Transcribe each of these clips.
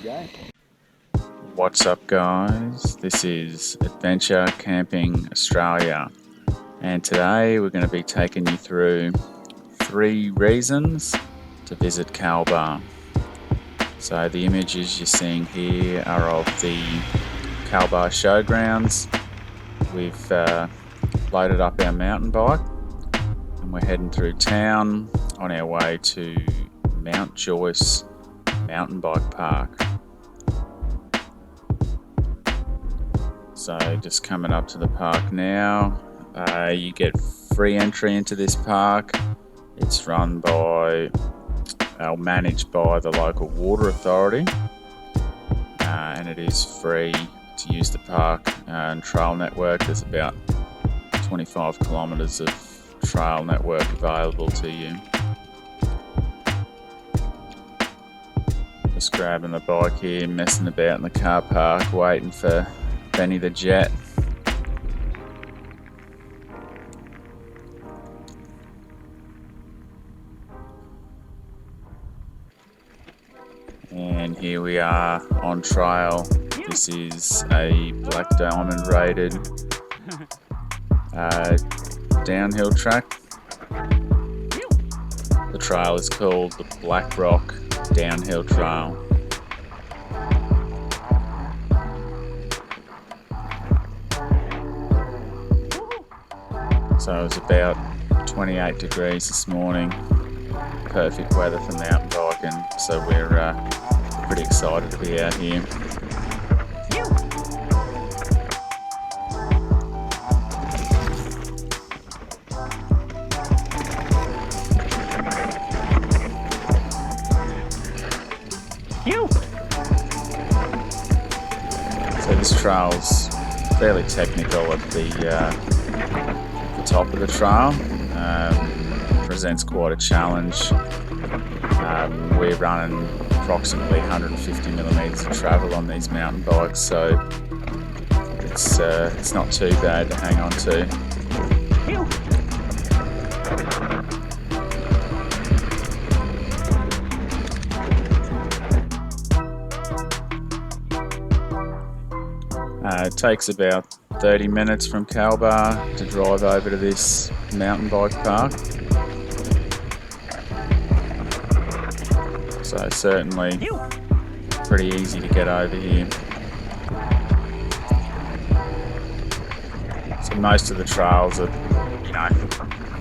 go. What's up, guys? This is Adventure Camping Australia, and today we're going to be taking you through 3 reasons to visit Kalbar. So the images you're seeing here are of the Kalbar showgrounds. We've loaded up our mountain bike and we're heading through town on our way to Mount Joyce Mountain Bike Park. So just coming up to the park now. You get free entry into this park. It's run by, managed by the local water authority, and it is free to use the park and trail network. There's about 25 kilometres of trail network available to you. Just grabbing the bike here, messing about in the car park, waiting for Benny the Jet. And here we are on trail. This is a black diamond rated downhill track. The trail is called the Black Rock Downhill Trail. So it was about 28 degrees this morning. Perfect weather for mountain biking, so we're pretty excited to be out here. So this trail's fairly technical at the top of the trail. Presents quite a challenge. We're running approximately 150 millimetres of travel on these mountain bikes, so it's not too bad to hang on to. It takes about 30 minutes from Kalbar to drive over to this mountain bike park. So certainly pretty easy to get over here. So most of the trails are,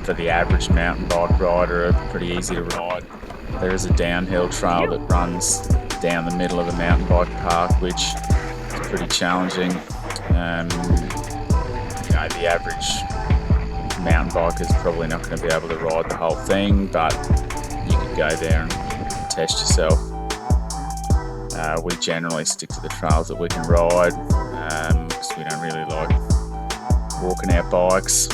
for the average mountain bike rider, are pretty easy to ride. There is a downhill trail that runs down the middle of the mountain bike park, which is pretty challenging. The average mountain biker is probably not going to be able to ride the whole thing, but you could go there and test yourself. We generally stick to the trails that we can ride, because we don't really like walking our bikes.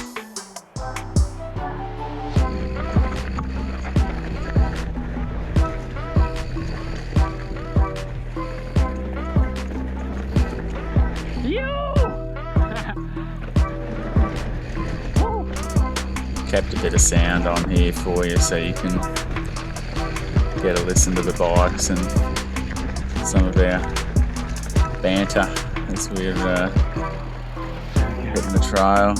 Kept a bit of sound on here for you so you can get a listen to the bikes and some of our banter as we're hitting the trail.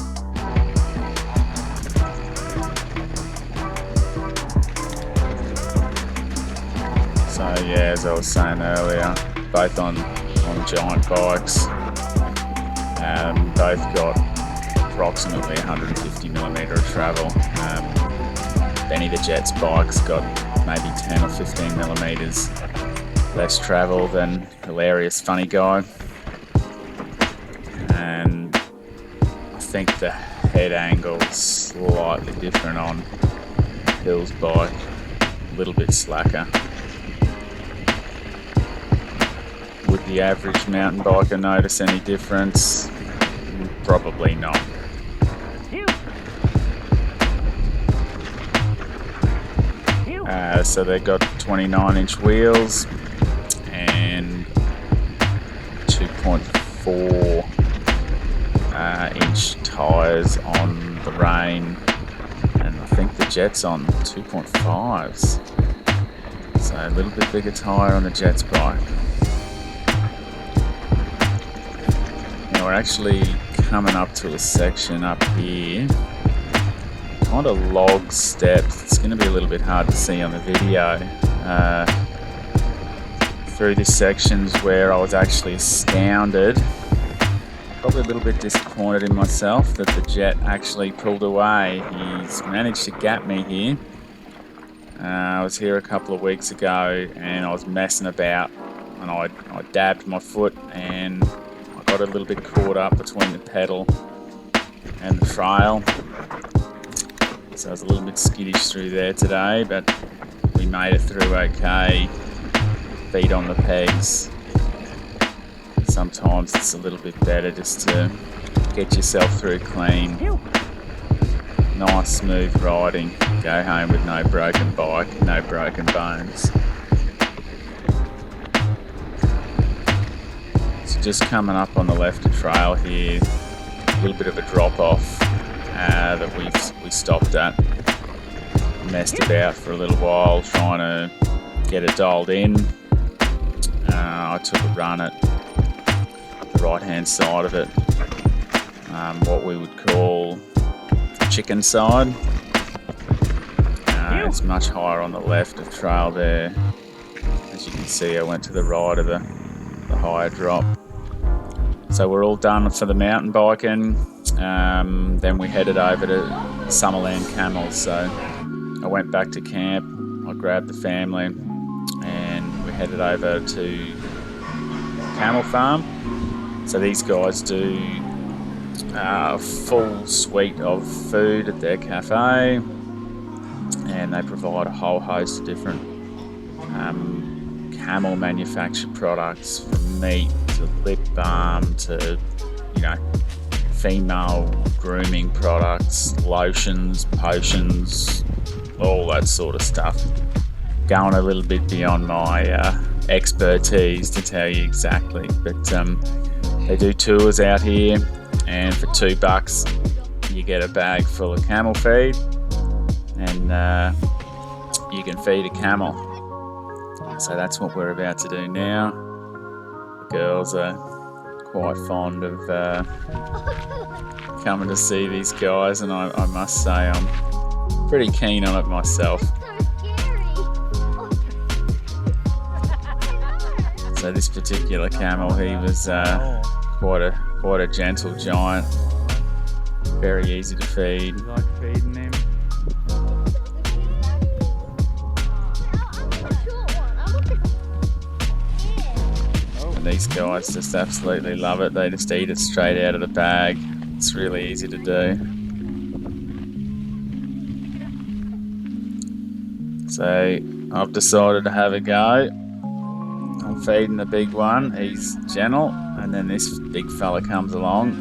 So yeah, as I was saying earlier, both on giant bikes, both got approximately 150 millimetre of travel. Benny the Jet's bike's got maybe 10 or 15 millimetres less travel than Hilarious Funny Guy. And I think the head angle's slightly different on Hill's bike, a little bit slacker. Would the average mountain biker notice any difference? Probably not. So they've got 29-inch wheels and 2.4 inch tyres on the Rain, and I think the Jet's on 2.5s. So a little bit bigger tyre on the Jet's bike. we're actually coming up to a section up here, kind of log steps. It's going to be a little bit hard to see on the video. Through this section's where I was actually astounded, probably a little bit disappointed in myself that the jet actually pulled away. He's managed to gap me here. I was here a couple of weeks ago and I was messing about, and I dabbed my foot and I got a little bit caught up between the pedal and the frail. So I was a little bit skittish through there today, but we made it through okay. Feet on the pegs. Sometimes it's a little bit better just to get yourself through clean. Nice smooth riding. Go home with no broken bike, no broken bones. So just coming up on the left of trail here, a little bit of a drop off that we stopped at. Messed about for a little while trying to get it dialed in. I took a run at the right hand side of it, what we would call the chicken side. It's much higher on the left of trail there. As you can see, I went to the right of the higher drop. So we're all done for the mountain biking. Then we headed over to Summerland Camel. So I went back to camp, I grabbed the family and we headed over to Camel Farm. So these guys do a full suite of food at their cafe, and they provide a whole host of different camel manufactured products, from meat to lip balm to, you know, female grooming products, lotions, potions, all that sort of stuff. Going a little bit beyond my expertise to tell you exactly, but they do tours out here, and for $2 you get a bag full of camel feed, and you can feed a camel. So that's what we're about to do now. The girls are quite fond of coming to see these guys, and I must say I'm pretty keen on it myself. So this particular camel, he was quite a gentle giant, very easy to feed. You like feeding him? And these guys just absolutely love it. They just eat it straight out of the bag. It's really easy to do. So I've decided to have a go. I'm feeding the big one. He's gentle, and then this big fella comes along,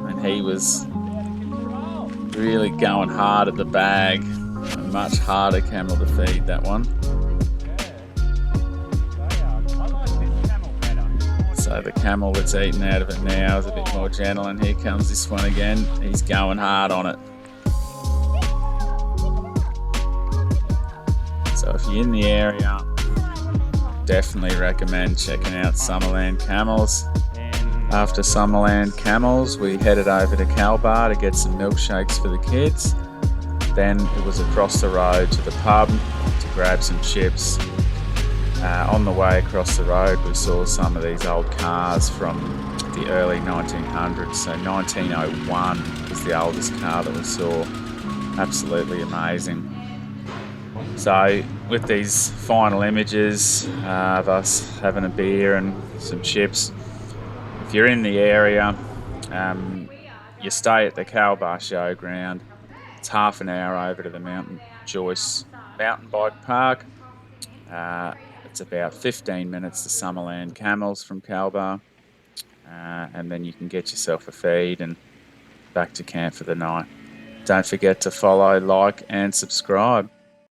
and he was really going hard at the bag. A much harder camel to feed, that one. So the camel that's eating out of it now is a bit more gentle, and here comes this one again. He's going hard on it. So if you're in the area, definitely recommend checking out Summerland Camels. After Summerland Camels, we headed over to Kalbar to get some milkshakes for the kids. Then it was across the road to the pub to grab some chips. On the way across the road, we saw some of these old cars from the early 1900s. So 1901 was the oldest car that we saw. Absolutely amazing. So with these final images of us having a beer and some chips, if you're in the area, you stay at the Kalbar Showground. It's half an hour over to the Mountain Joyce Mountain Bike Park. It's about 15 minutes to Summerland Camels from Kalbar, and then you can get yourself a feed and back to camp for the night. Don't forget to follow, like and subscribe.